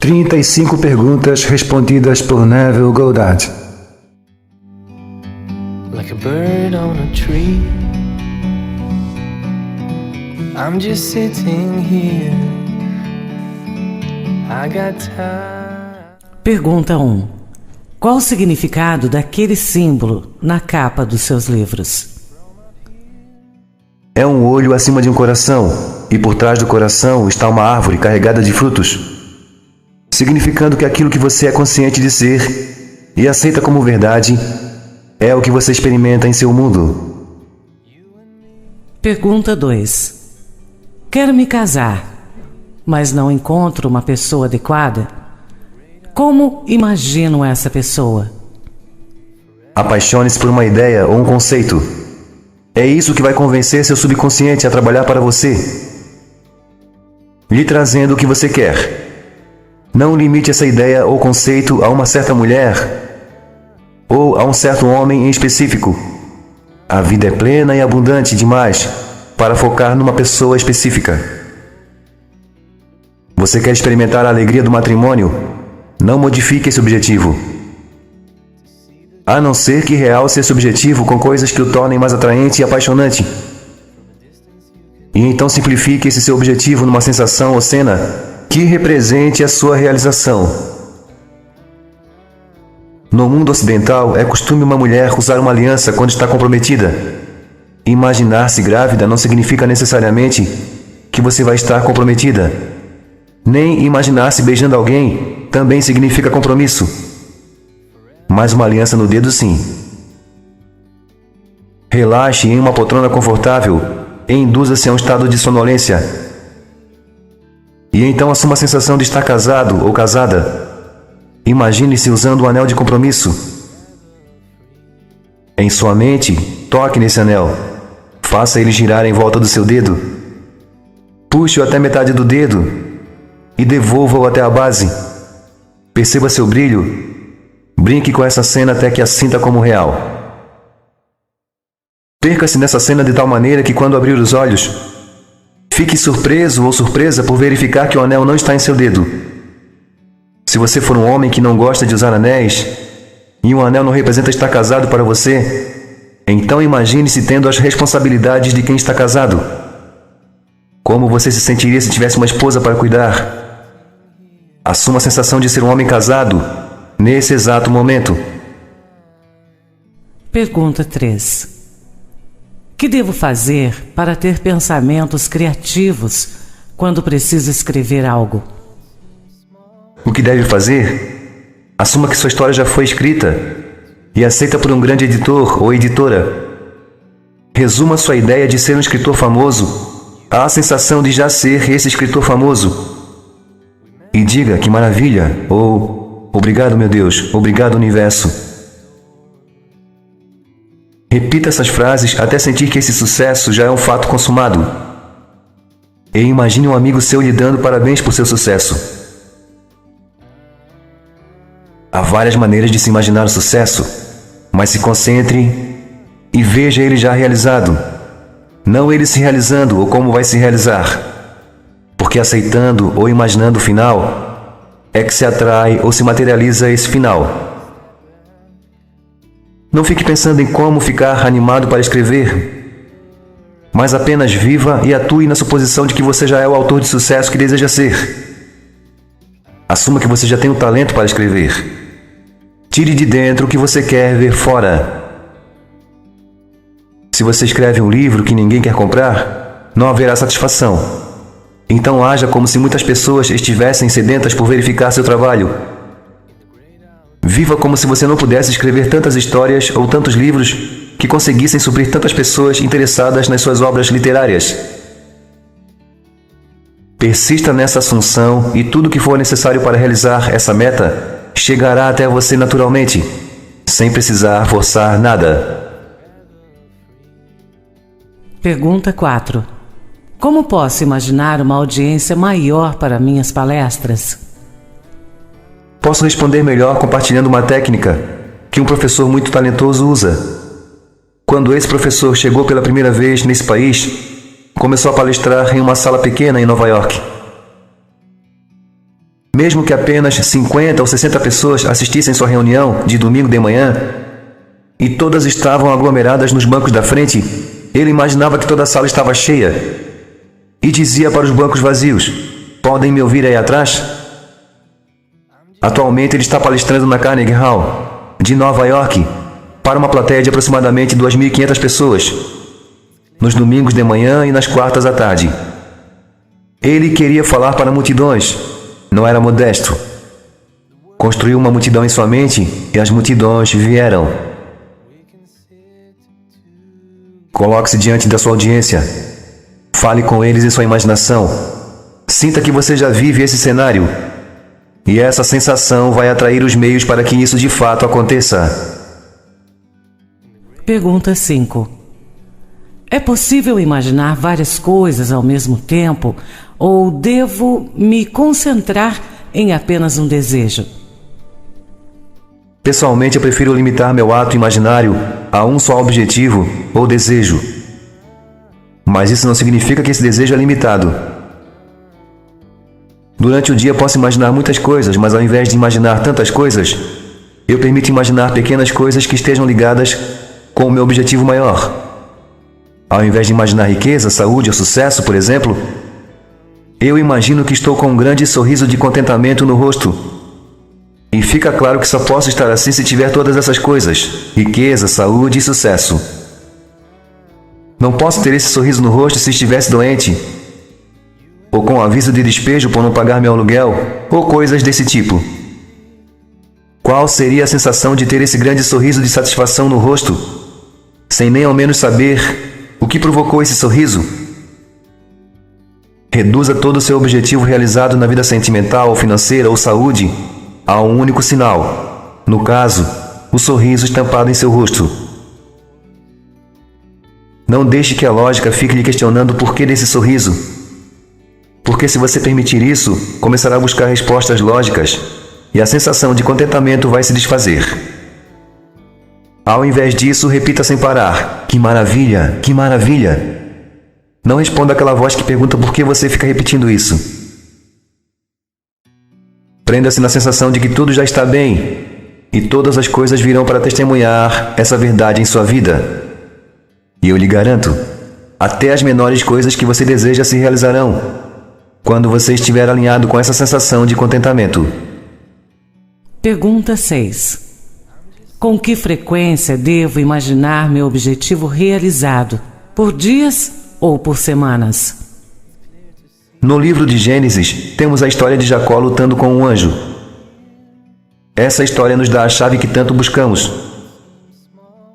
35 perguntas respondidas por Neville Goddard. Like a bird on a tree, I'm just sitting here. I got time. Pergunta 1. Qual o significado daquele símbolo na capa dos seus livros? É um olho acima de um coração, e por trás do coração está uma árvore carregada de frutos, significando que aquilo que você é consciente de ser e aceita como verdade é o que você experimenta em seu mundo. Pergunta 2. Quero me casar, mas não encontro uma pessoa adequada. Como imagino essa pessoa? Apaixone-se por uma ideia ou um conceito. É isso que vai convencer seu subconsciente a trabalhar para você, lhe trazendo o que você quer. Não limite essa ideia ou conceito a uma certa mulher ou a um certo homem em específico. A vida é plena e abundante demais para focar numa pessoa específica. Você quer experimentar a alegria do matrimônio? Não modifique esse objetivo. A não ser que realce esse objetivo com coisas que o tornem mais atraente e apaixonante. E então simplifique esse seu objetivo numa sensação ou cena que represente a sua realização. No mundo ocidental, é costume uma mulher usar uma aliança quando está comprometida. Imaginar-se grávida não significa necessariamente que você vai estar comprometida. Nem imaginar-se beijando alguém também significa compromisso. Mas uma aliança no dedo, sim. Relaxe em uma poltrona confortável e induza-se a um estado de sonolência. E então assuma a sensação de estar casado ou casada. Imagine-se usando o anel de compromisso. Em sua mente, toque nesse anel. Faça ele girar em volta do seu dedo. Puxe-o até metade do dedo e devolva-o até a base. Perceba seu brilho. Brinque com essa cena até que a sinta como real. Perca-se nessa cena de tal maneira que quando abrir os olhos, fique surpreso ou surpresa por verificar que o anel não está em seu dedo. Se você for um homem que não gosta de usar anéis, e um anel não representa estar casado para você, então imagine-se tendo as responsabilidades de quem está casado. Como você se sentiria se tivesse uma esposa para cuidar? Assuma a sensação de ser um homem casado nesse exato momento. Pergunta 3. Que devo fazer para ter pensamentos criativos quando preciso escrever algo? O que deve fazer? Assuma que sua história já foi escrita e aceita por um grande editor ou editora. Resuma sua ideia de ser um escritor famoso à sensação de já ser esse escritor famoso. E diga que maravilha ou obrigado, meu Deus, obrigado, universo. Repita essas frases até sentir que esse sucesso já é um fato consumado. E imagine um amigo seu lhe dando parabéns por seu sucesso. Há várias maneiras de se imaginar o sucesso, mas se concentre e veja ele já realizado. Não ele se realizando ou como vai se realizar. Porque aceitando ou imaginando o final é que se atrai ou se materializa esse final. Não fique pensando em como ficar animado para escrever, mas apenas viva e atue na suposição de que você já é o autor de sucesso que deseja ser. Assuma que você já tem o talento para escrever. Tire de dentro o que você quer ver fora. Se você escreve um livro que ninguém quer comprar, não haverá satisfação. Então haja como se muitas pessoas estivessem sedentas por verificar seu trabalho. Viva como se você não pudesse escrever tantas histórias ou tantos livros que conseguissem suprir tantas pessoas interessadas nas suas obras literárias. Persista nessa assunção e tudo o que for necessário para realizar essa meta chegará até você naturalmente, sem precisar forçar nada. Pergunta 4. Como posso imaginar uma audiência maior para minhas palestras? Posso responder melhor compartilhando uma técnica que um professor muito talentoso usa. Quando esse professor chegou pela primeira vez nesse país, começou a palestrar em uma sala pequena em Nova York. Mesmo que apenas 50 ou 60 pessoas assistissem sua reunião de domingo de manhã, e todas estavam aglomeradas nos bancos da frente, ele imaginava que toda a sala estava cheia, e dizia para os bancos vazios: podem me ouvir aí atrás? Atualmente ele está palestrando na Carnegie Hall, de Nova York, para uma plateia de aproximadamente 2.500 pessoas, nos domingos de manhã e nas quartas à tarde. Ele queria falar para multidões, não era modesto. Construiu uma multidão em sua mente e as multidões vieram. Coloque-se diante da sua audiência. Fale com eles em sua imaginação. Sinta que você já vive esse cenário. E essa sensação vai atrair os meios para que isso de fato aconteça. Pergunta 5. É possível imaginar várias coisas ao mesmo tempo ou devo me concentrar em apenas um desejo? Pessoalmente, eu prefiro limitar meu ato imaginário a um só objetivo ou desejo. Mas isso não significa que esse desejo é limitado. Durante o dia posso imaginar muitas coisas, mas ao invés de imaginar tantas coisas, eu permito imaginar pequenas coisas que estejam ligadas com o meu objetivo maior. Ao invés de imaginar riqueza, saúde ou sucesso, por exemplo, eu imagino que estou com um grande sorriso de contentamento no rosto. E fica claro que só posso estar assim se tiver todas essas coisas: riqueza, saúde e sucesso. Não posso ter esse sorriso no rosto se estivesse doente, ou com aviso de despejo por não pagar meu aluguel, ou coisas desse tipo. Qual seria a sensação de ter esse grande sorriso de satisfação no rosto, sem nem ao menos saber o que provocou esse sorriso? Reduza todo o seu objetivo realizado na vida sentimental ou financeira ou saúde a um único sinal, no caso, o sorriso estampado em seu rosto. Não deixe que a lógica fique lhe questionando o porquê desse sorriso, porque se você permitir isso, começará a buscar respostas lógicas e a sensação de contentamento vai se desfazer. Ao invés disso, repita sem parar: que maravilha, que maravilha! Não responda àquela voz que pergunta por que você fica repetindo isso. Prenda-se na sensação de que tudo já está bem e todas as coisas virão para testemunhar essa verdade em sua vida. E eu lhe garanto, até as menores coisas que você deseja se realizarão quando você estiver alinhado com essa sensação de contentamento. Pergunta 6. Com que frequência devo imaginar meu objetivo realizado? Por dias ou por semanas? No livro de Gênesis, temos a história de Jacó lutando com um anjo. Essa história nos dá a chave que tanto buscamos,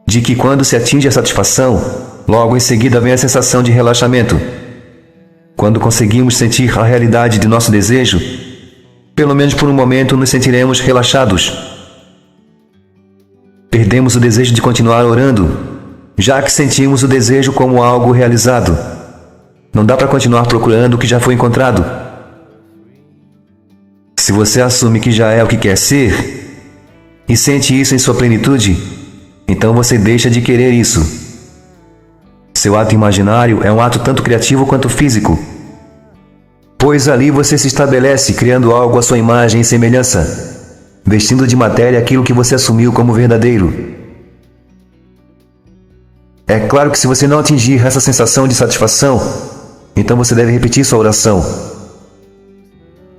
de que quando se atinge a satisfação, logo em seguida vem a sensação de relaxamento. Quando conseguimos sentir a realidade de nosso desejo, pelo menos por um momento nos sentiremos relaxados. Perdemos o desejo de continuar orando, já que sentimos o desejo como algo realizado. Não dá para continuar procurando o que já foi encontrado. Se você assume que já é o que quer ser e sente isso em sua plenitude, então você deixa de querer isso. Seu ato imaginário é um ato tanto criativo quanto físico, pois ali você se estabelece criando algo à sua imagem e semelhança, vestindo de matéria aquilo que você assumiu como verdadeiro. É claro que se você não atingir essa sensação de satisfação, então você deve repetir sua oração,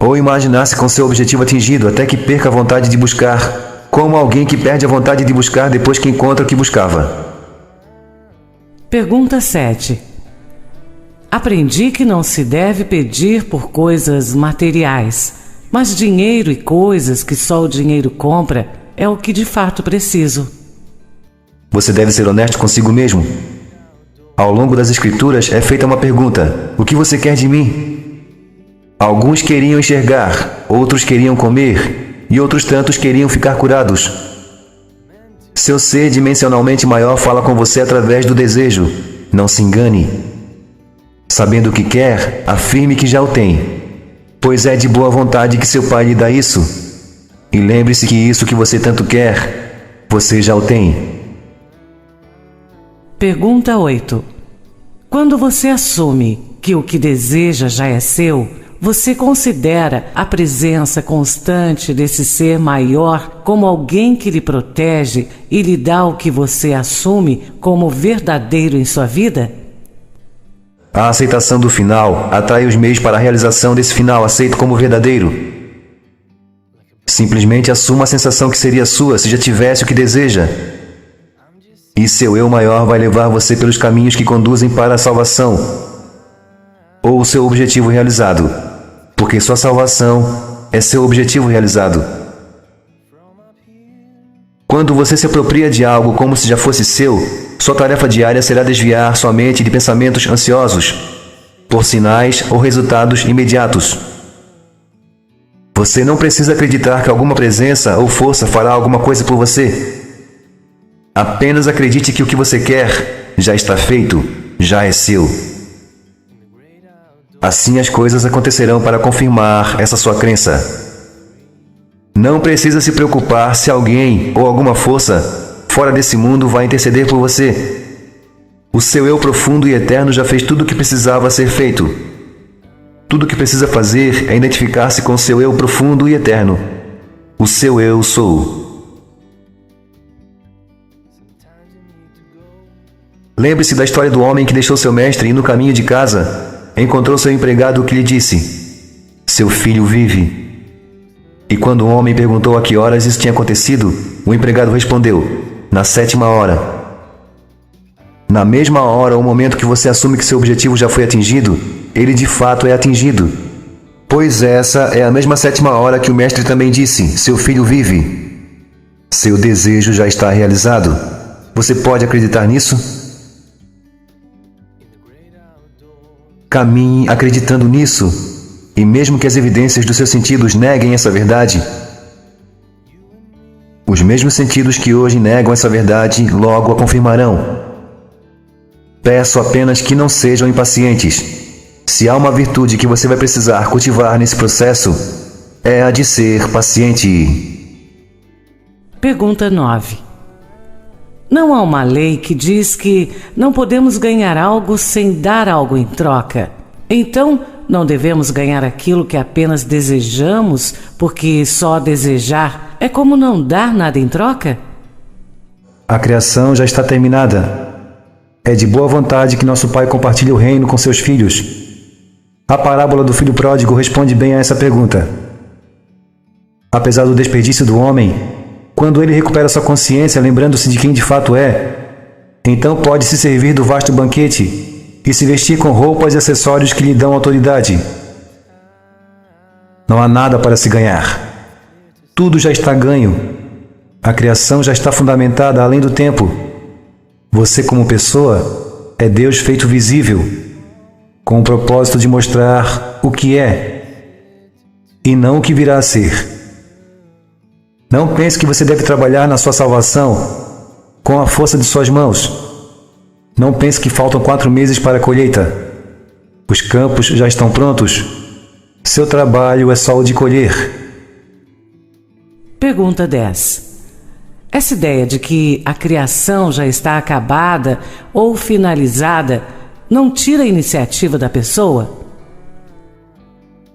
ou imaginar-se com seu objetivo atingido até que perca a vontade de buscar, como alguém que perde a vontade de buscar depois que encontra o que buscava. Pergunta 7. Aprendi que não se deve pedir por coisas materiais, mas dinheiro e coisas que só o dinheiro compra é o que de fato preciso. Você deve ser honesto consigo mesmo. Ao longo das escrituras é feita uma pergunta: o que você quer de mim? Alguns queriam enxergar, outros queriam comer, e outros tantos queriam ficar curados. Seu ser dimensionalmente maior fala com você através do desejo. Não se engane. Sabendo o que quer, afirme que já o tem, pois é de boa vontade que seu Pai lhe dá isso. E lembre-se que isso que você tanto quer, você já o tem. Pergunta 8. Quando você assume que o que deseja já é seu, você considera a presença constante desse ser maior como alguém que lhe protege e lhe dá o que você assume como verdadeiro em sua vida? A aceitação do final atrai os meios para a realização desse final aceito como verdadeiro. Simplesmente assuma a sensação que seria sua se já tivesse o que deseja. E seu eu maior vai levar você pelos caminhos que conduzem para a salvação ou o seu objetivo realizado, porque sua salvação é seu objetivo realizado. Quando você se apropria de algo como se já fosse seu, sua tarefa diária será desviar sua mente de pensamentos ansiosos por sinais ou resultados imediatos. Você não precisa acreditar que alguma presença ou força fará alguma coisa por você. Apenas acredite que o que você quer já está feito, já é seu. Assim as coisas acontecerão para confirmar essa sua crença. Não precisa se preocupar se alguém ou alguma força fora desse mundo vai interceder por você. O seu eu profundo e eterno já fez tudo o que precisava ser feito. Tudo o que precisa fazer é identificar-se com o seu eu profundo e eterno. O seu eu sou. Lembre-se da história do homem que deixou seu mestre e no caminho de casa encontrou seu empregado que lhe disse: "Seu filho vive." E quando o homem perguntou a que horas isso tinha acontecido, o empregado respondeu: "Na 7ª hora." Na mesma hora ou momento que você assume que seu objetivo já foi atingido, ele de fato é atingido. Pois essa é a mesma 7ª hora que o mestre também disse: "Seu filho vive." Seu desejo já está realizado. Você pode acreditar nisso? Caminhe acreditando nisso, e mesmo que as evidências dos seus sentidos neguem essa verdade, os mesmos sentidos que hoje negam essa verdade logo a confirmarão. Peço apenas que não sejam impacientes. Se há uma virtude que você vai precisar cultivar nesse processo, é a de ser paciente. Pergunta 9. Não há uma lei que diz que não podemos ganhar algo sem dar algo em troca. Então, não devemos ganhar aquilo que apenas desejamos, porque só desejar é como não dar nada em troca? A criação já está terminada. É de boa vontade que nosso Pai compartilhe o reino com seus filhos. A parábola do filho pródigo responde bem a essa pergunta. Apesar do desperdício do homem, quando ele recupera sua consciência, lembrando-se de quem de fato é, então pode se servir do vasto banquete e se vestir com roupas e acessórios que lhe dão autoridade. Não há nada para se ganhar. Tudo já está ganho. A criação já está fundamentada além do tempo. Você, como pessoa, é Deus feito visível, com o propósito de mostrar o que é e não o que virá a ser. Não pense que você deve trabalhar na sua salvação com a força de suas mãos. Não pense que faltam 4 meses para a colheita. Os campos já estão prontos. Seu trabalho é só o de colher. Pergunta 10. Essa ideia de que a criação já está acabada ou finalizada não tira a iniciativa da pessoa?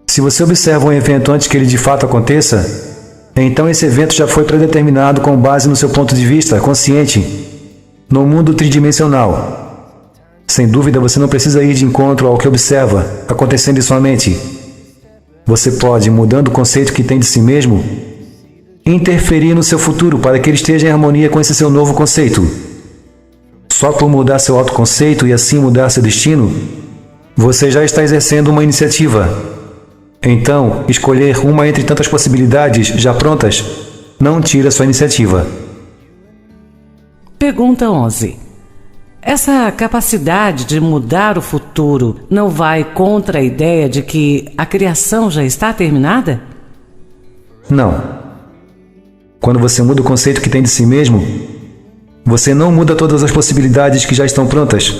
Se você observa um evento antes que ele de fato aconteça, então esse evento já foi predeterminado com base no seu ponto de vista consciente, no mundo tridimensional. Sem dúvida, você não precisa ir de encontro ao que observa acontecendo em sua mente. Você pode, mudando o conceito que tem de si mesmo, interferir no seu futuro para que ele esteja em harmonia com esse seu novo conceito. Só por mudar seu autoconceito e assim mudar seu destino, você já está exercendo uma iniciativa. Então, escolher uma entre tantas possibilidades já prontas não tira sua iniciativa. Pergunta 11. Essa capacidade de mudar o futuro não vai contra a ideia de que a criação já está terminada? Não. Quando você muda o conceito que tem de si mesmo, você não muda todas as possibilidades que já estão prontas.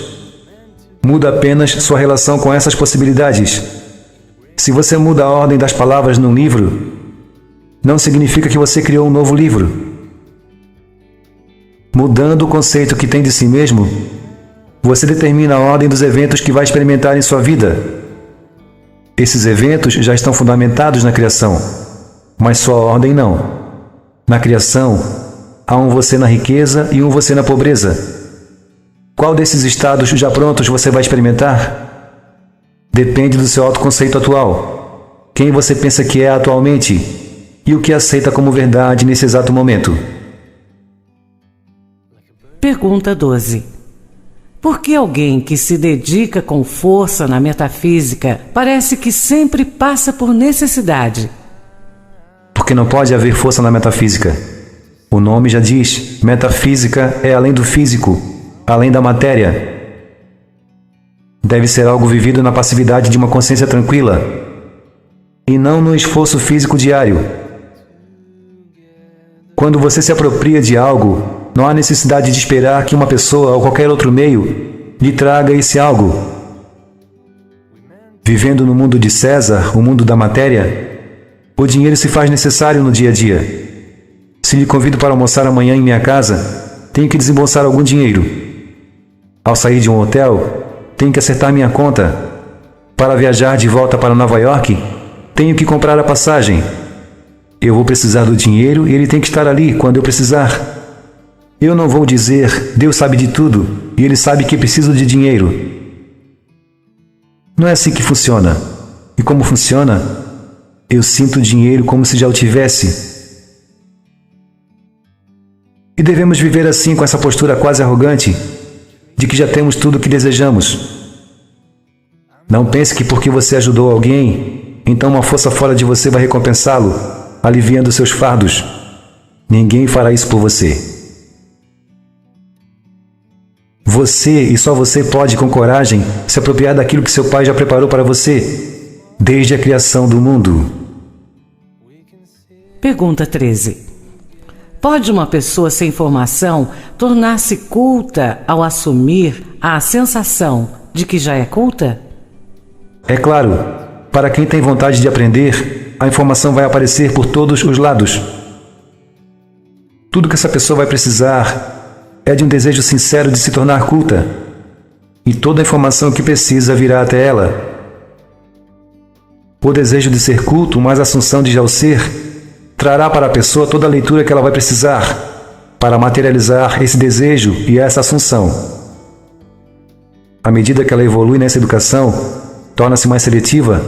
Muda apenas sua relação com essas possibilidades. Se você muda a ordem das palavras num livro, não significa que você criou um novo livro. Mudando o conceito que tem de si mesmo, você determina a ordem dos eventos que vai experimentar em sua vida. Esses eventos já estão fundamentados na criação, mas sua ordem não. Na criação, há um você na riqueza e um você na pobreza. Qual desses estados já prontos você vai experimentar? Depende do seu autoconceito atual. Quem você pensa que é atualmente e o que aceita como verdade nesse exato momento. Pergunta 12. Por que alguém que se dedica com força na metafísica parece que sempre passa por necessidade? Porque não pode haver força na metafísica. O nome já diz, metafísica é além do físico, além da matéria. Deve ser algo vivido na passividade de uma consciência tranquila, e não no esforço físico diário. Quando você se apropria de algo, não há necessidade de esperar que uma pessoa ou qualquer outro meio lhe traga esse algo. Vivendo no mundo de César, o mundo da matéria, o dinheiro se faz necessário no dia a dia. Se lhe convido para almoçar amanhã em minha casa, tenho que desembolsar algum dinheiro. Ao sair de um hotel, tenho que acertar minha conta. Para viajar de volta para Nova York, tenho que comprar a passagem. Eu vou precisar do dinheiro e ele tem que estar ali quando eu precisar. Eu não vou dizer, Deus sabe de tudo e Ele sabe que preciso de dinheiro. Não é assim que funciona. E como funciona? Eu sinto o dinheiro como se já o tivesse. E devemos viver assim com essa postura quase arrogante de que já temos tudo o que desejamos. Não pense que porque você ajudou alguém, então uma força fora de você vai recompensá-lo, aliviando seus fardos. Ninguém fará isso por você. Você e só você pode, com coragem, se apropriar daquilo que seu Pai já preparou para você, desde a criação do mundo. Pergunta 13. Pode uma pessoa sem formação tornar-se culta ao assumir a sensação de que já é culta? É claro, para quem tem vontade de aprender, a informação vai aparecer por todos os lados. Tudo que essa pessoa vai precisar é de um desejo sincero de se tornar culta, e toda a informação que precisa virá até ela. O desejo de ser culto, mais a assunção de já o ser, trará para a pessoa toda a leitura que ela vai precisar para materializar esse desejo e essa assunção. À medida que ela evolui nessa educação, torna-se mais seletiva,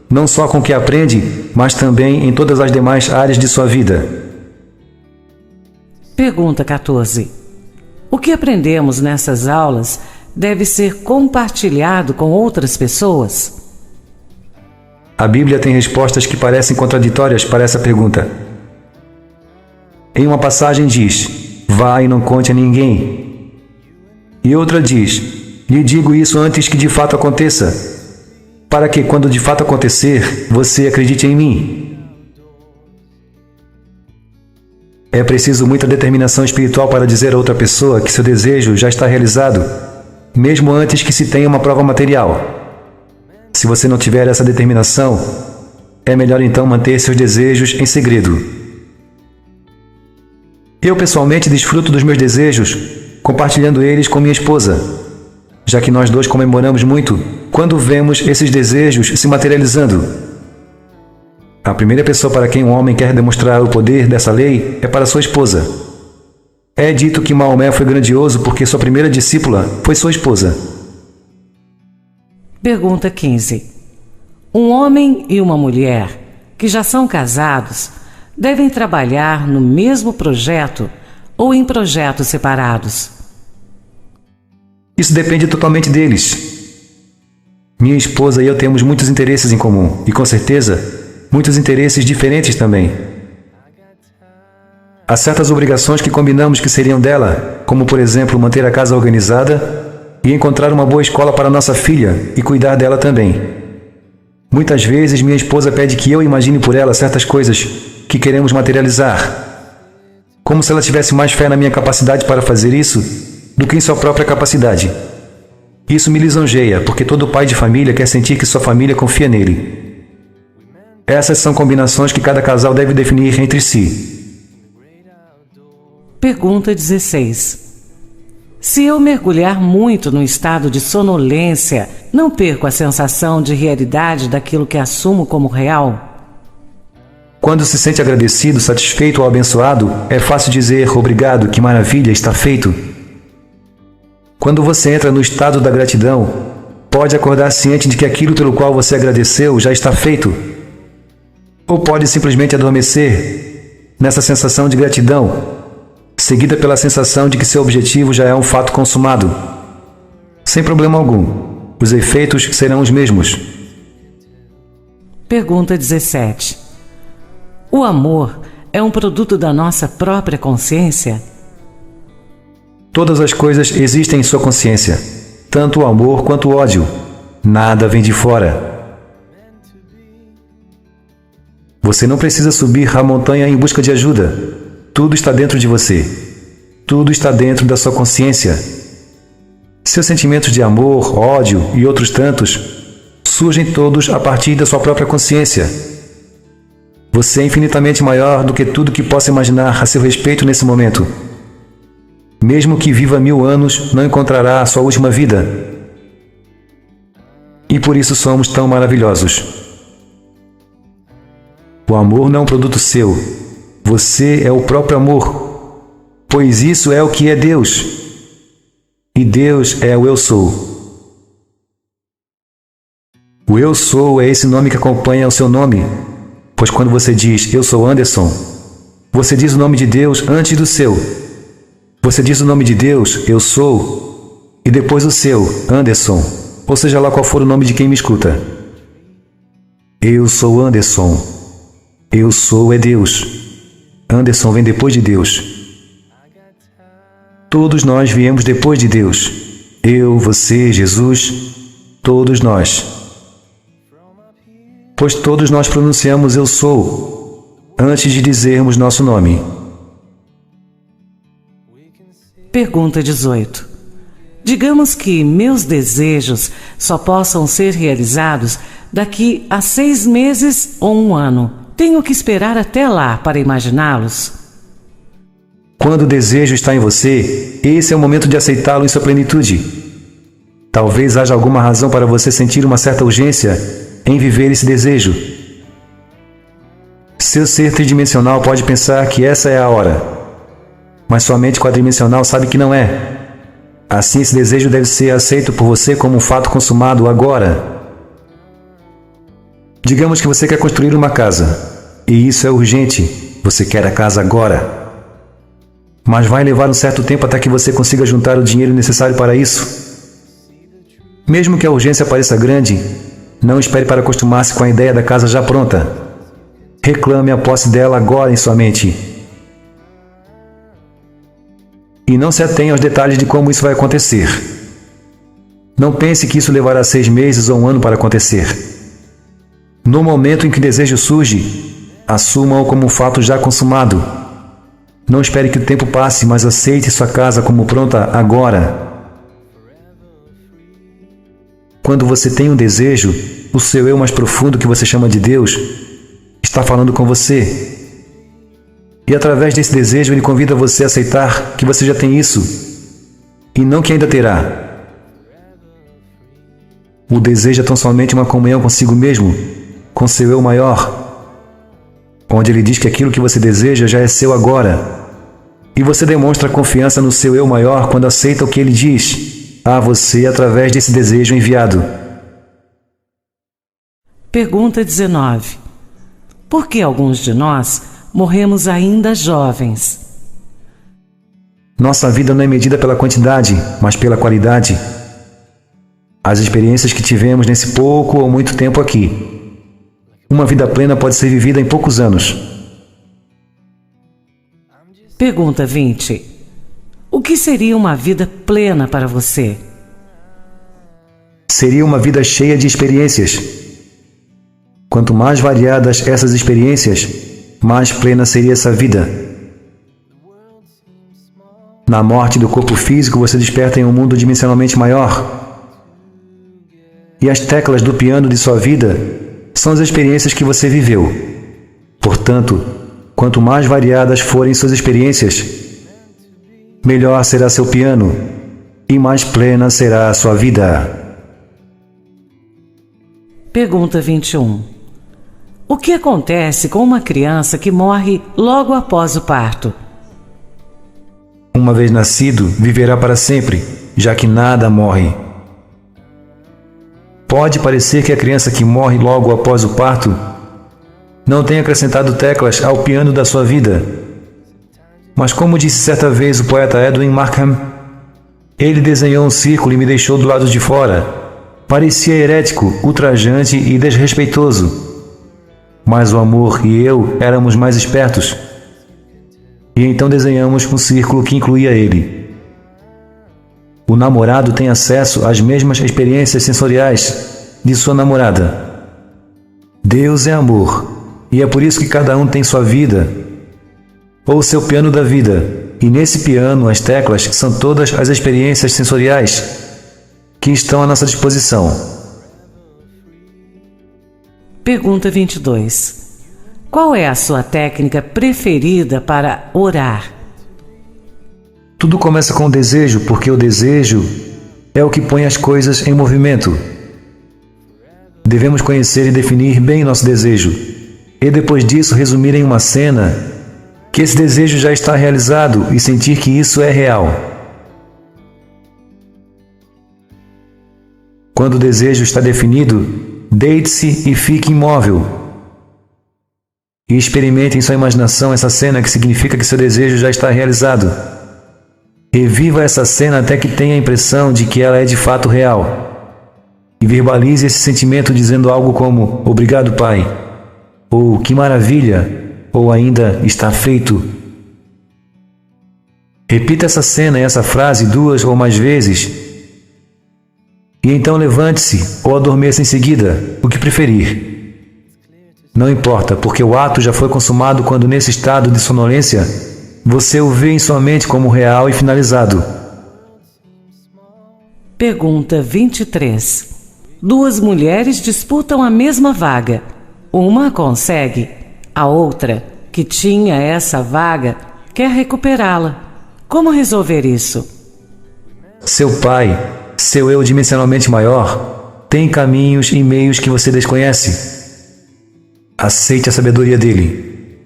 não só com o que aprende, mas também em todas as demais áreas de sua vida. Pergunta 14. O que aprendemos nessas aulas deve ser compartilhado com outras pessoas? A Bíblia tem respostas que parecem contraditórias para essa pergunta. Em uma passagem diz, vá e não conte a ninguém. E outra diz, lhe digo isso antes que de fato aconteça, para que quando de fato acontecer, você acredite em mim. É preciso muita determinação espiritual para dizer a outra pessoa que seu desejo já está realizado, mesmo antes que se tenha uma prova material. Se você não tiver essa determinação, é melhor então manter seus desejos em segredo. Eu pessoalmente desfruto dos meus desejos, compartilhando eles com minha esposa, já que nós dois comemoramos muito quando vemos esses desejos se materializando. A primeira pessoa para quem um homem quer demonstrar o poder dessa lei é para sua esposa. É dito que Maomé foi grandioso porque sua primeira discípula foi sua esposa. Pergunta 15. Um homem e uma mulher que já são casados devem trabalhar no mesmo projeto ou em projetos separados? Isso depende totalmente deles. Minha esposa e eu temos muitos interesses em comum e, com certeza, muitos interesses diferentes também. Há certas obrigações que combinamos que seriam dela, como por exemplo manter a casa organizada e encontrar uma boa escola para nossa filha e cuidar dela também. Muitas vezes minha esposa pede que eu imagine por ela certas coisas que queremos materializar, como se ela tivesse mais fé na minha capacidade para fazer isso do que em sua própria capacidade. Isso me lisonjeia, porque todo pai de família quer sentir que sua família confia nele. Essas são combinações que cada casal deve definir entre si. Pergunta 16. Se eu mergulhar muito no estado de sonolência não perco a sensação de realidade daquilo que assumo como real? Quando se sente agradecido, satisfeito ou abençoado, é fácil dizer obrigado, que maravilha, está feito. Quando você entra no estado da gratidão, pode acordar ciente de que aquilo pelo qual você agradeceu já está feito. Ou pode simplesmente adormecer nessa sensação de gratidão, seguida pela sensação de que seu objetivo já é um fato consumado. Sem problema algum, os efeitos serão os mesmos. Pergunta 17. O amor é um produto da nossa própria consciência? Todas as coisas existem em sua consciência, tanto o amor quanto o ódio. Nada vem de fora. Você não precisa subir a montanha em busca de ajuda. Tudo está dentro de você. Tudo está dentro da sua consciência. Seus sentimentos de amor, ódio e outros tantos surgem todos a partir da sua própria consciência. Você é infinitamente maior do que tudo que possa imaginar a seu respeito nesse momento. Mesmo que viva 1000 anos, não encontrará a sua última vida. E por isso somos tão maravilhosos. O amor não é um produto seu. Você é o próprio amor, pois isso é o que é Deus. E Deus é o Eu Sou. O Eu Sou é esse nome que acompanha o seu nome, pois quando você diz Eu sou Anderson, você diz o nome de Deus antes do seu. Você diz o nome de Deus, Eu Sou, e depois o seu, Anderson, ou seja lá qual for o nome de quem me escuta. Eu sou Anderson. Eu sou é Deus. Anderson vem depois de Deus. Todos nós viemos depois de Deus. Eu, você, Jesus, todos nós. Pois todos nós pronunciamos Eu sou antes de dizermos nosso nome. Pergunta 18. Digamos que meus desejos só possam ser realizados daqui a 6 meses ou 1 ano. Tenho que esperar até lá para imaginá-los? Quando o desejo está em você, esse é o momento de aceitá-lo em sua plenitude. Talvez haja alguma razão para você sentir uma certa urgência em viver esse desejo. Seu ser tridimensional pode pensar que essa é a hora, mas sua mente quadridimensional sabe que não é. Assim, esse desejo deve ser aceito por você como um fato consumado agora. Digamos que você quer construir uma casa, e isso é urgente, você quer a casa agora. Mas vai levar um certo tempo até que você consiga juntar o dinheiro necessário para isso. Mesmo que a urgência pareça grande, não espere para acostumar-se com a ideia da casa já pronta. Reclame a posse dela agora em sua mente. E não se atenha aos detalhes de como isso vai acontecer. Não pense que isso levará 6 meses ou 1 ano para acontecer. No momento em que o desejo surge, assuma-o como um fato já consumado. Não espere que o tempo passe, mas aceite sua casa como pronta agora. Quando você tem um desejo, o seu eu mais profundo, que você chama de Deus, está falando com você. E através desse desejo ele convida você a aceitar que você já tem isso, e não que ainda terá. O desejo é tão somente uma comunhão consigo mesmo, com seu eu maior, onde ele diz que aquilo que você deseja já é seu agora. E você demonstra confiança no seu eu maior quando aceita o que ele diz a você através desse desejo enviado. Pergunta 19. Por que alguns de nós morremos ainda jovens? Nossa vida não é medida pela quantidade, mas pela qualidade. As experiências que tivemos nesse pouco ou muito tempo aqui. Uma vida plena pode ser vivida em poucos anos. Pergunta 20. O que seria uma vida plena para você? Seria uma vida cheia de experiências. Quanto mais variadas essas experiências, mais plena seria essa vida. Na morte do corpo físico, você desperta em um mundo dimensionalmente maior. E as teclas do piano de sua vida são as experiências que você viveu. Portanto, quanto mais variadas forem suas experiências, melhor será seu piano e mais plena será a sua vida. Pergunta 21. O que acontece com uma criança que morre logo após o parto? Uma vez nascido, viverá para sempre, já que nada morre. Pode parecer que a criança que morre logo após o parto não tem acrescentado teclas ao piano da sua vida. Mas como disse certa vez o poeta Edwin Markham, ele desenhou um círculo e me deixou do lado de fora. Parecia herético, ultrajante e desrespeitoso. Mas o amor e eu éramos mais espertos. E então desenhamos um círculo que incluía ele. O namorado tem acesso às mesmas experiências sensoriais de sua namorada. Deus é amor. E é por isso que cada um tem sua vida, ou seu piano da vida, e nesse piano as teclas são todas as experiências sensoriais que estão à nossa disposição. Pergunta 22. Qual é a sua técnica preferida para orar? Tudo começa com o desejo, porque o desejo é o que põe as coisas em movimento. Devemos conhecer e definir bem nosso desejo. E depois disso resumir em uma cena que esse desejo já está realizado e sentir que isso é real. Quando o desejo está definido, deite-se e fique imóvel. E experimente em sua imaginação essa cena que significa que seu desejo já está realizado. Reviva essa cena até que tenha a impressão de que ela é de fato real. E verbalize esse sentimento dizendo algo como: obrigado, Pai. Ou que maravilha, ou ainda está feito. Repita essa cena e essa frase 2 ou mais vezes. E então levante-se ou adormeça em seguida, o que preferir. Não importa, porque o ato já foi consumado quando nesse estado de sonolência, você o vê em sua mente como real e finalizado. Pergunta 23. 2 mulheres disputam a mesma vaga. Uma consegue, a outra, que tinha essa vaga, quer recuperá-la. Como resolver isso? Seu pai, seu eu dimensionalmente maior, tem caminhos e meios que você desconhece. Aceite a sabedoria dele.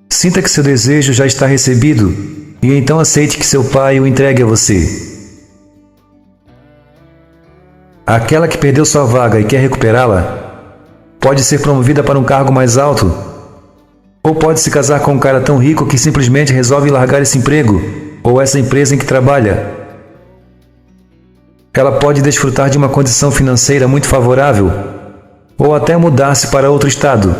Sinta que seu desejo já está recebido e então aceite que seu pai o entregue a você. Aquela que perdeu sua vaga e quer recuperá-la pode ser promovida para um cargo mais alto, ou pode se casar com um cara tão rico que simplesmente resolve largar esse emprego, ou essa empresa em que trabalha. Ela pode desfrutar de uma condição financeira muito favorável, ou até mudar-se para outro estado.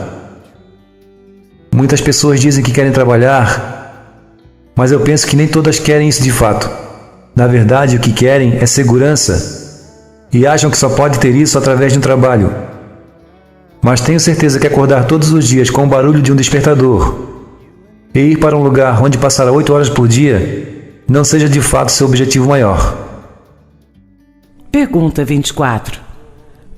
Muitas pessoas dizem que querem trabalhar, mas eu penso que nem todas querem isso de fato. Na verdade, o que querem é segurança, e acham que só pode ter isso através de um trabalho. Mas tenho certeza que acordar todos os dias com o barulho de um despertador e ir para um lugar onde passar 8 horas por dia não seja de fato seu objetivo maior. Pergunta 24.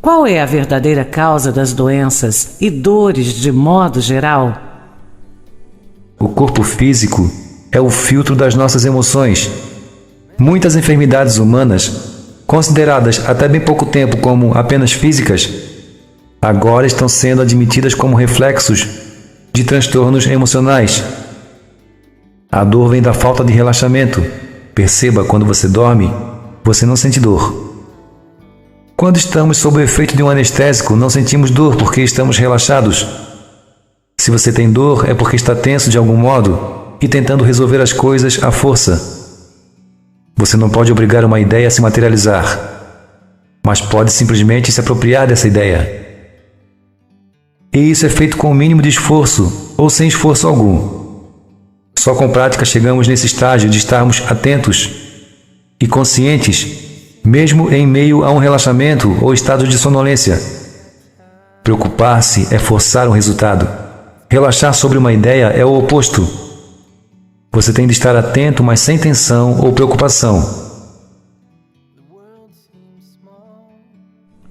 Qual é a verdadeira causa das doenças e dores de modo geral? O corpo físico é o filtro das nossas emoções. Muitas enfermidades humanas, consideradas até bem pouco tempo como apenas físicas, agora estão sendo admitidas como reflexos de transtornos emocionais. A dor vem da falta de relaxamento. Perceba, quando você dorme, você não sente dor. Quando estamos sob o efeito de um anestésico, não sentimos dor porque estamos relaxados. Se você tem dor, é porque está tenso de algum modo e tentando resolver as coisas à força. Você não pode obrigar uma ideia a se materializar, mas pode simplesmente se apropriar dessa ideia. E isso é feito com o mínimo de esforço ou sem esforço algum. Só com prática chegamos nesse estágio de estarmos atentos e conscientes, mesmo em meio a um relaxamento ou estado de sonolência. Preocupar-se é forçar um resultado. Relaxar sobre uma ideia é o oposto. Você tem de estar atento, mas sem tensão ou preocupação.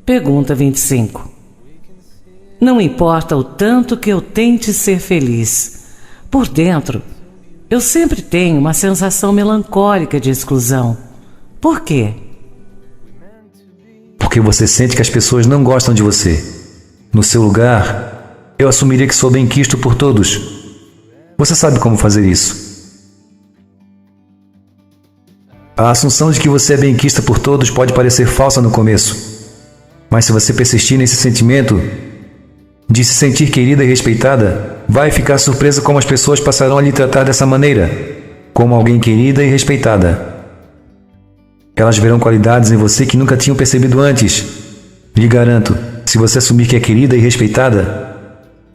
Pergunta 25. Não importa o tanto que eu tente ser feliz. Por dentro, eu sempre tenho uma sensação melancólica de exclusão. Por quê? Porque você sente que as pessoas não gostam de você. No seu lugar, eu assumiria que sou benquisto por todos. Você sabe como fazer isso. A assunção de que você é benquista por todos pode parecer falsa no começo, mas se você persistir nesse sentimento de se sentir querida e respeitada, vai ficar surpresa como as pessoas passarão a lhe tratar dessa maneira, como alguém querida e respeitada. Elas verão qualidades em você que nunca tinham percebido antes. Lhe garanto, se você assumir que é querida e respeitada,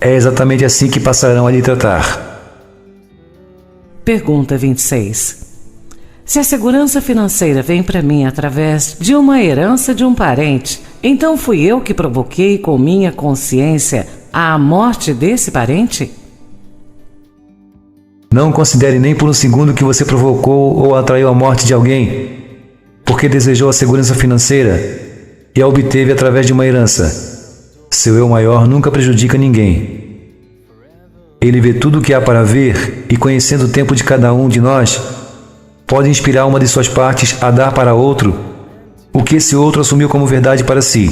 é exatamente assim que passarão a lhe tratar. Pergunta 26. Se a segurança financeira vem para mim através de uma herança de um parente, então fui eu que provoquei com minha consciência a morte desse parente? Não considere nem por um segundo que você provocou ou atraiu a morte de alguém, porque desejou a segurança financeira e a obteve através de uma herança. Seu eu maior nunca prejudica ninguém. Ele vê tudo o que há para ver e, conhecendo o tempo de cada um de nós, pode inspirar uma de suas partes a dar para outro o que esse outro assumiu como verdade para si.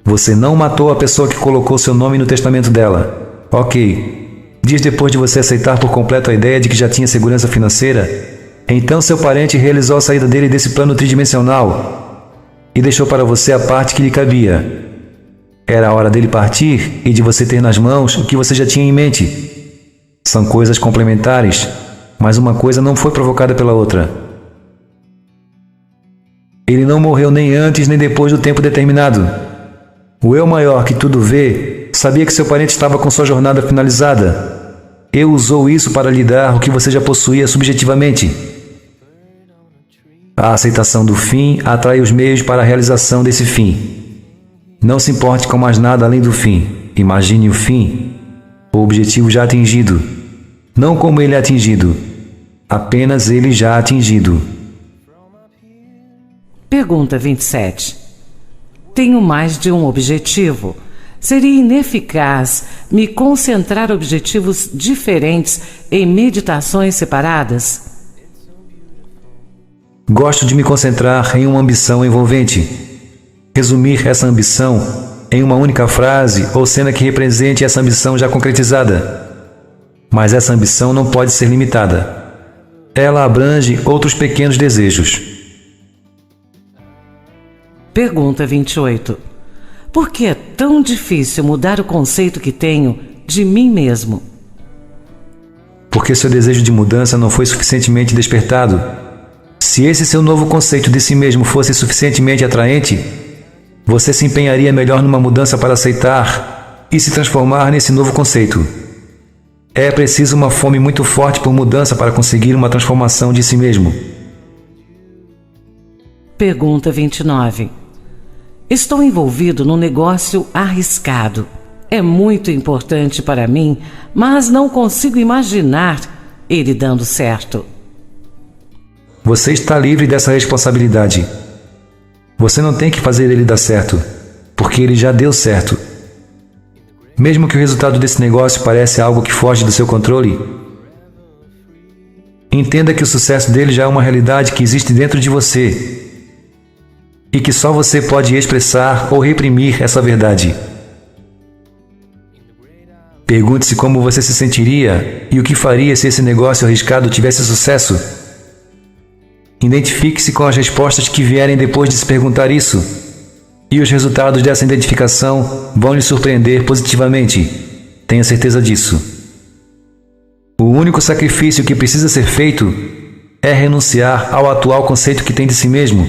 Você não matou a pessoa que colocou seu nome no testamento dela. Ok. Dias depois de você aceitar por completo a ideia de que já tinha segurança financeira, então seu parente realizou a saída dele desse plano tridimensional e deixou para você a parte que lhe cabia. Era a hora dele partir e de você ter nas mãos o que você já tinha em mente. São coisas complementares, mas uma coisa não foi provocada pela outra. Ele não morreu nem antes nem depois do tempo determinado. O eu maior que tudo vê sabia que seu parente estava com sua jornada finalizada. E usou isso para lhe dar o que você já possuía subjetivamente. A aceitação do fim atrai os meios para a realização desse fim. Não se importe com mais nada além do fim. Imagine o fim, o objetivo já atingido. Não como ele é atingido, apenas ele já atingido. Pergunta 27. Tenho mais de um objetivo. Seria ineficaz me concentrar objetivos diferentes em meditações separadas? Gosto de me concentrar em uma ambição envolvente. Resumir essa ambição em uma única frase ou cena que represente essa ambição já concretizada. Mas essa ambição não pode ser limitada. Ela abrange outros pequenos desejos. Pergunta 28. Por que é tão difícil mudar o conceito que tenho de mim mesmo? Porque seu desejo de mudança não foi suficientemente despertado. Se esse seu novo conceito de si mesmo fosse suficientemente atraente, você se empenharia melhor numa mudança para aceitar e se transformar nesse novo conceito. É preciso uma fome muito forte por mudança para conseguir uma transformação de si mesmo. Pergunta 29. Estou envolvido num negócio arriscado. É muito importante para mim, mas não consigo imaginar ele dando certo. Você está livre dessa responsabilidade. Você não tem que fazer ele dar certo, porque ele já deu certo. Mesmo que o resultado desse negócio pareça algo que foge do seu controle, entenda que o sucesso dele já é uma realidade que existe dentro de você e que só você pode expressar ou reprimir essa verdade. Pergunte-se como você se sentiria e o que faria se esse negócio arriscado tivesse sucesso. Identifique-se com as respostas que vierem depois de se perguntar isso, e os resultados dessa identificação vão lhe surpreender positivamente. Tenha certeza disso. O único sacrifício que precisa ser feito é renunciar ao atual conceito que tem de si mesmo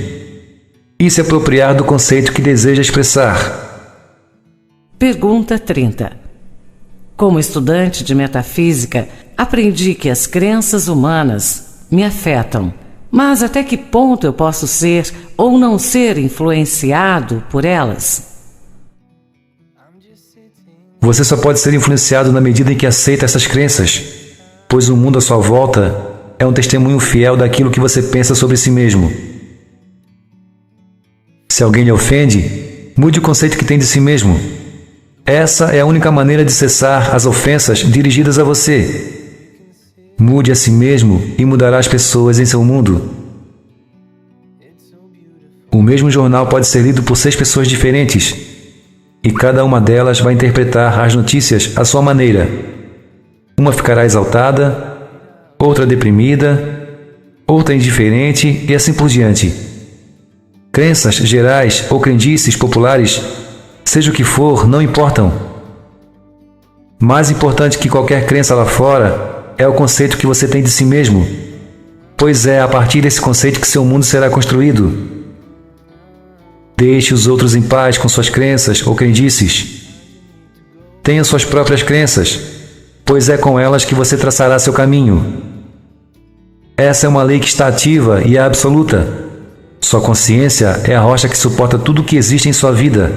e se apropriar do conceito que deseja expressar. Pergunta 30. Como estudante de metafísica, aprendi que as crenças humanas me afetam. Mas até que ponto eu posso ser ou não ser influenciado por elas? Você só pode ser influenciado na medida em que aceita essas crenças, pois o mundo à sua volta é um testemunho fiel daquilo que você pensa sobre si mesmo. Se alguém lhe ofende, mude o conceito que tem de si mesmo. Essa é a única maneira de cessar as ofensas dirigidas a você. Mude a si mesmo e mudará as pessoas em seu mundo. O mesmo jornal pode ser lido por 6 pessoas diferentes. e cada uma delas vai interpretar as notícias à sua maneira. Uma ficará exaltada, outra deprimida, outra indiferente e assim por diante. Crenças gerais ou crendices populares, seja o que for, não importam. Mais importante que qualquer crença lá fora é o conceito que você tem de si mesmo, pois é a partir desse conceito que seu mundo será construído. Deixe os outros em paz com suas crenças ou crendices. Tenha suas próprias crenças, pois é com elas que você traçará seu caminho. Essa é uma lei que está ativa e é absoluta. Sua consciência é a rocha que suporta tudo o que existe em sua vida.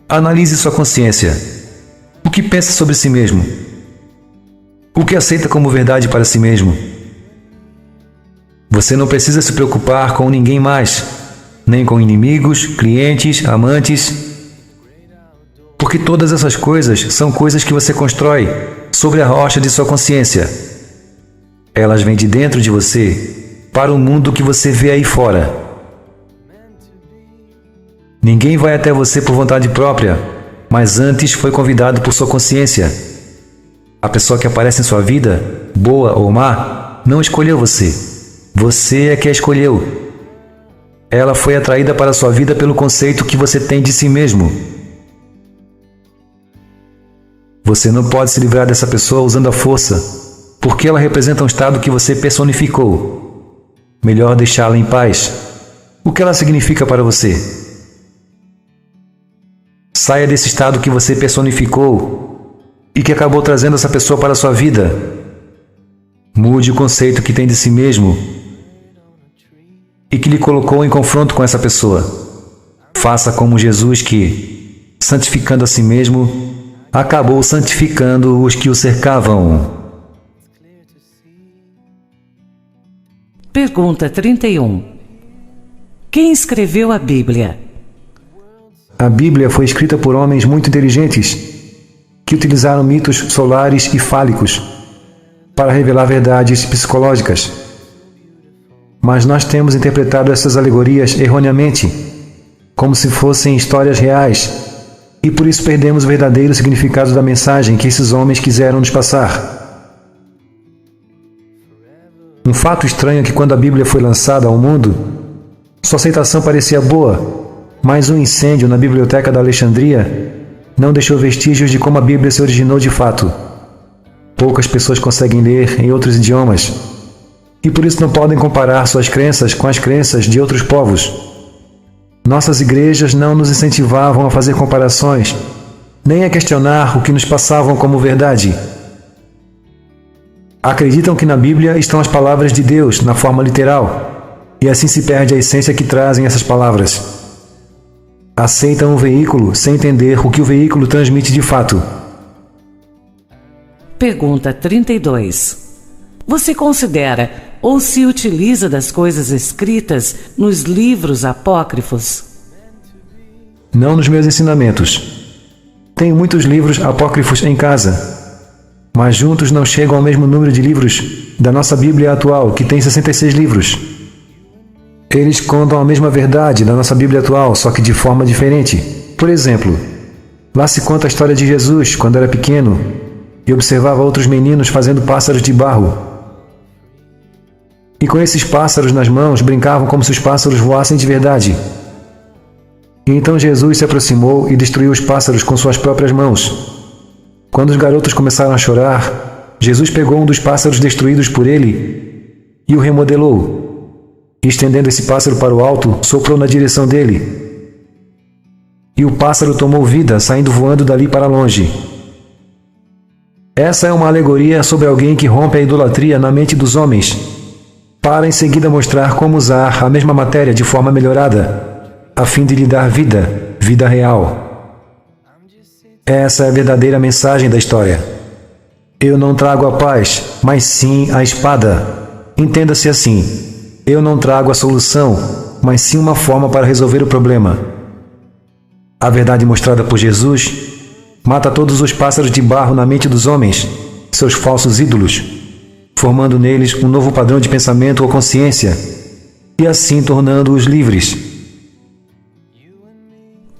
Analise sua consciência. O que pensa sobre si mesmo? O que aceita como verdade para si mesmo? Você não precisa se preocupar com ninguém mais, nem com inimigos, clientes, amantes, porque todas essas coisas são coisas que você constrói sobre a rocha de sua consciência. Elas vêm de dentro de você para o mundo que você vê aí fora. Ninguém vai até você por vontade própria, mas antes foi convidado por sua consciência. A pessoa que aparece em sua vida, boa ou má, não escolheu você. Você é que a escolheu. Ela foi atraída para a sua vida pelo conceito que você tem de si mesmo. Você não pode se livrar dessa pessoa usando a força, porque ela representa um estado que você personificou. Melhor deixá-la em paz. O que ela significa para você? Saia desse estado que você personificou e que acabou trazendo essa pessoa para a sua vida. Mude o conceito que tem de si mesmo e que lhe colocou em confronto com essa pessoa. Faça como Jesus que, santificando a si mesmo, acabou santificando os que o cercavam. Pergunta 31. Quem escreveu a Bíblia? A Bíblia foi escrita por homens muito inteligentes que utilizaram mitos solares e fálicos para revelar verdades psicológicas. Mas nós temos interpretado essas alegorias erroneamente, como se fossem histórias reais, e por isso perdemos o verdadeiro significado da mensagem que esses homens quiseram nos passar. Um fato estranho é que quando a Bíblia foi lançada ao mundo, sua aceitação parecia boa, mas um incêndio na biblioteca da Alexandria não deixou vestígios de como a Bíblia se originou de fato. Poucas pessoas conseguem ler em outros idiomas, e por isso não podem comparar suas crenças com as crenças de outros povos. Nossas igrejas não nos incentivavam a fazer comparações, nem a questionar o que nos passavam como verdade. Acreditam que na Bíblia estão as palavras de Deus na forma literal, e assim se perde a essência que trazem essas palavras. Aceitam o veículo sem entender o que o veículo transmite de fato. Pergunta 32. Você considera ou se utiliza das coisas escritas nos livros apócrifos? Não nos meus ensinamentos. Tenho muitos livros apócrifos em casa, mas juntos não chegam ao mesmo número de livros da nossa Bíblia atual, que tem 66 livros. Eles contam a mesma verdade da nossa Bíblia atual, só que de forma diferente. Por exemplo, lá se conta a história de Jesus quando era pequeno e observava outros meninos fazendo pássaros de barro. E com esses pássaros nas mãos brincavam como se os pássaros voassem de verdade. E então Jesus se aproximou e destruiu os pássaros com suas próprias mãos. Quando os garotos começaram a chorar, Jesus pegou um dos pássaros destruídos por ele e o remodelou. E estendendo esse pássaro para o alto, soprou na direção dele. E o pássaro tomou vida, saindo voando dali para longe. Essa é uma alegoria sobre alguém que rompe a idolatria na mente dos homens, para em seguida mostrar como usar a mesma matéria de forma melhorada, a fim de lhe dar vida, vida real. Essa é a verdadeira mensagem da história. Eu não trago a paz, mas sim a espada. Entenda-se assim. Eu não trago a solução, mas sim uma forma para resolver o problema. A verdade mostrada por Jesus mata todos os pássaros de barro na mente dos homens, seus falsos ídolos, formando neles um novo padrão de pensamento ou consciência. e assim tornando-os livres.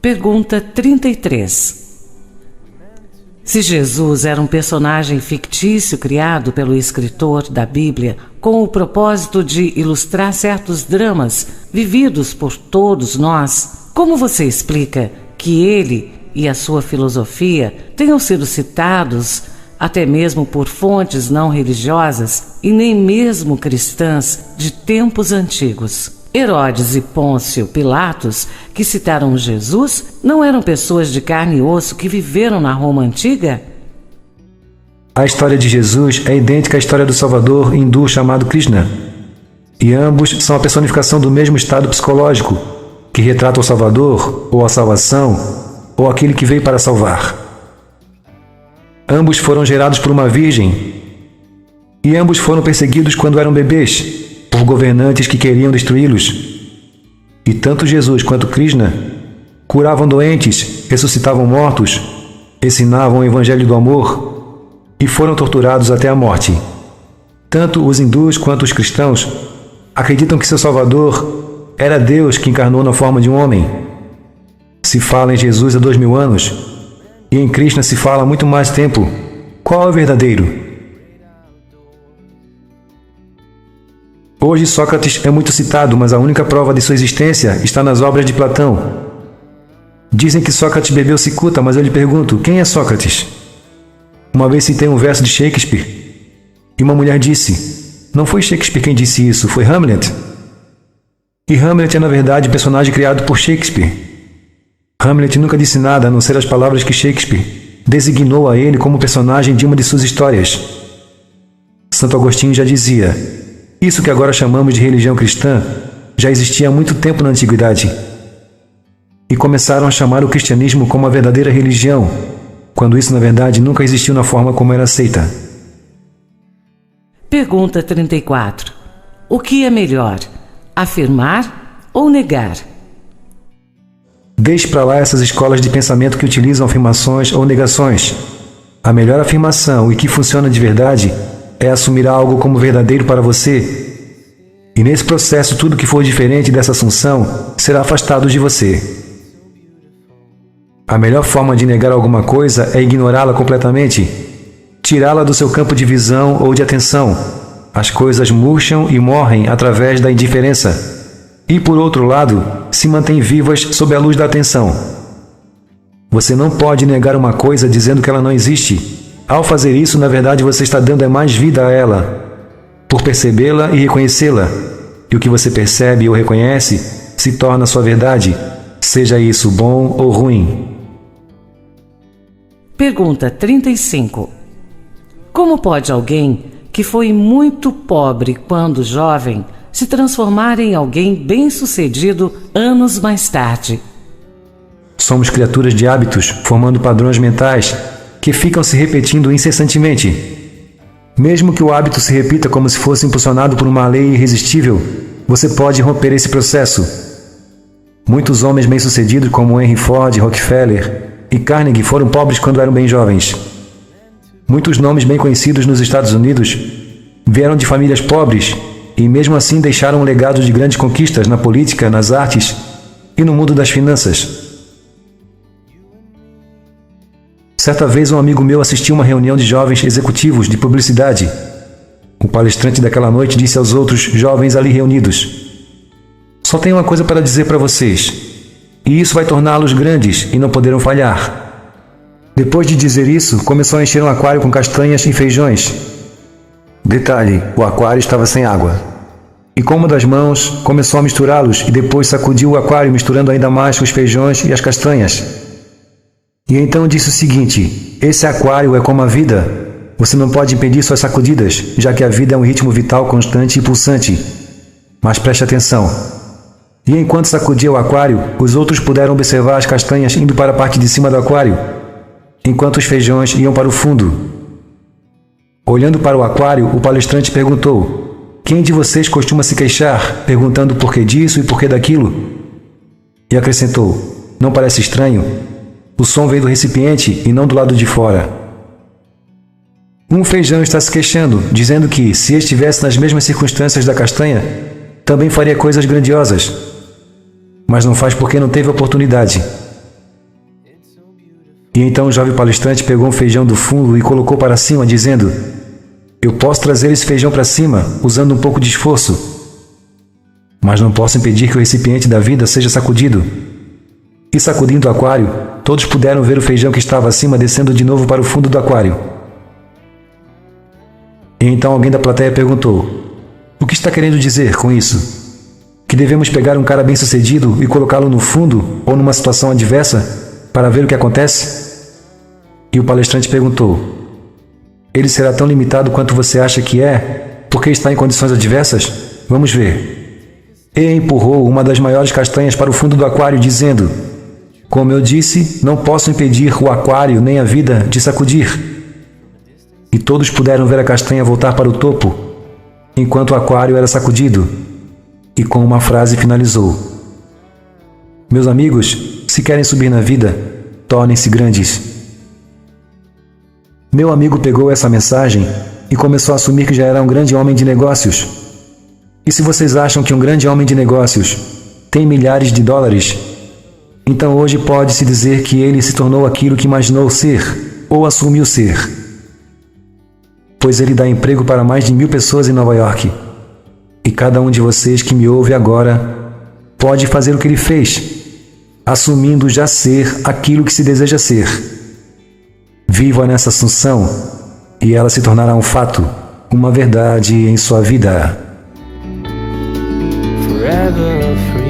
Pergunta 33. Se Jesus era um personagem fictício criado pelo escritor da Bíblia com o propósito de ilustrar certos dramas vividos por todos nós, como você explica que ele e a sua filosofia tenham sido citados até mesmo por fontes não religiosas e nem mesmo cristãs de tempos antigos? Herodes e Pôncio Pilatos, que citaram Jesus, não eram pessoas de carne e osso que viveram na Roma antiga? A história de Jesus é idêntica à história do Salvador hindu chamado Krishna, e ambos são a personificação do mesmo estado psicológico que retrata o Salvador, ou a salvação, ou aquele que veio para salvar. Ambos foram gerados por uma virgem, e ambos foram perseguidos quando eram bebês, por governantes que queriam destruí-los. E tanto Jesus quanto Krishna curavam doentes, ressuscitavam mortos, ensinavam o evangelho do amor e foram torturados até a morte. Tanto os hindus quanto os cristãos acreditam que seu Salvador era Deus que encarnou na forma de um homem. Se fala em Jesus há 2000 anos e em Krishna se fala há muito mais tempo. Qual é o verdadeiro? Hoje Sócrates é muito citado, mas a única prova de sua existência está nas obras de Platão. Dizem que Sócrates bebeu cicuta, mas eu lhe pergunto, quem é Sócrates? Uma vez citei um verso de Shakespeare, e uma mulher disse, não foi Shakespeare quem disse isso, foi Hamlet. E Hamlet é na verdade um personagem criado por Shakespeare. Hamlet nunca disse nada a não ser as palavras que Shakespeare designou a ele como personagem de uma de suas histórias. Santo Agostinho já dizia, isso que agora chamamos de religião cristã já existia há muito tempo na antiguidade. E começaram a chamar o cristianismo como a verdadeira religião, quando isso na verdade nunca existiu na forma como era aceita. Pergunta 34. O que é melhor, afirmar ou negar? Deixe para lá essas escolas de pensamento que utilizam afirmações ou negações. A melhor afirmação e que funciona de verdade é assumir algo como verdadeiro para você. E nesse processo, tudo que for diferente dessa assunção será afastado de você. A melhor forma de negar alguma coisa é ignorá-la completamente, tirá-la do seu campo de visão ou de atenção. As coisas murcham e morrem através da indiferença. E, por outro lado, se mantêm vivas sob a luz da atenção. Você não pode negar uma coisa dizendo que ela não existe. Ao fazer isso, na verdade, você está dando mais vida a ela, por percebê-la e reconhecê-la. E o que você percebe ou reconhece se torna sua verdade, seja isso bom ou ruim. Pergunta 35. Como pode alguém que foi muito pobre quando jovem se transformar em alguém bem-sucedido anos mais tarde? Somos criaturas de hábitos, formando padrões mentais que ficam se repetindo incessantemente. Mesmo que o hábito se repita como se fosse impulsionado por uma lei irresistível, você pode romper esse processo. Muitos homens bem-sucedidos como Henry Ford, Rockefeller e Carnegie foram pobres quando eram bem jovens. Muitos nomes bem conhecidos nos Estados Unidos vieram de famílias pobres e mesmo assim deixaram um legado de grandes conquistas na política, nas artes e no mundo das finanças. Certa vez um amigo meu assistiu uma reunião de jovens executivos de publicidade. O palestrante daquela noite disse aos outros jovens ali reunidos, só tenho uma coisa para dizer para vocês, e isso vai torná-los grandes e não poderão falhar. Depois de dizer isso, começou a encher um aquário com castanhas e feijões. Detalhe, o aquário estava sem água. E com uma das mãos, começou a misturá-los e depois sacudiu o aquário misturando ainda mais os feijões e as castanhas. E então disse o seguinte, esse aquário é como a vida. Você não pode impedir suas sacudidas, já que a vida é um ritmo vital constante e pulsante. Mas preste atenção. E enquanto sacudia o aquário, os outros puderam observar as castanhas indo para a parte de cima do aquário, enquanto os feijões iam para o fundo. Olhando para o aquário, o palestrante perguntou, quem de vocês costuma se queixar, perguntando por que disso e por que daquilo? E acrescentou, não parece estranho? O som vem do recipiente e não do lado de fora. Um feijão está se queixando, dizendo que, se estivesse nas mesmas circunstâncias da castanha, também faria coisas grandiosas, mas não faz porque não teve oportunidade. E então o jovem palestrante pegou um feijão do fundo e colocou para cima, dizendo: eu posso trazer esse feijão para cima, usando um pouco de esforço, mas não posso impedir que o recipiente da vida seja sacudido. E sacudindo o aquário, todos puderam ver o feijão que estava acima descendo de novo para o fundo do aquário. E então alguém da plateia perguntou: o que está querendo dizer com isso? Que devemos pegar um cara bem-sucedido e colocá-lo no fundo ou numa situação adversa para ver o que acontece? E o palestrante perguntou: ele será tão limitado quanto você acha que é, porque está em condições adversas? Vamos ver. E empurrou uma das maiores castanhas para o fundo do aquário, dizendo: como eu disse, não posso impedir o aquário nem a vida de sacudir. E todos puderam ver a castanha voltar para o topo, enquanto o aquário era sacudido, e com uma frase finalizou: meus amigos, se querem subir na vida, tornem-se grandes. Meu amigo pegou essa mensagem e começou a assumir que já era um grande homem de negócios. E se vocês acham que um grande homem de negócios tem milhares de dólares, então hoje pode-se dizer que ele se tornou aquilo que imaginou ser, ou assumiu ser. Pois ele dá emprego para mais de 1000 pessoas em Nova York. E cada um de vocês que me ouve agora pode fazer o que ele fez, assumindo já ser aquilo que se deseja ser. Viva nessa assunção e ela se tornará um fato, uma verdade em sua vida. Forever free.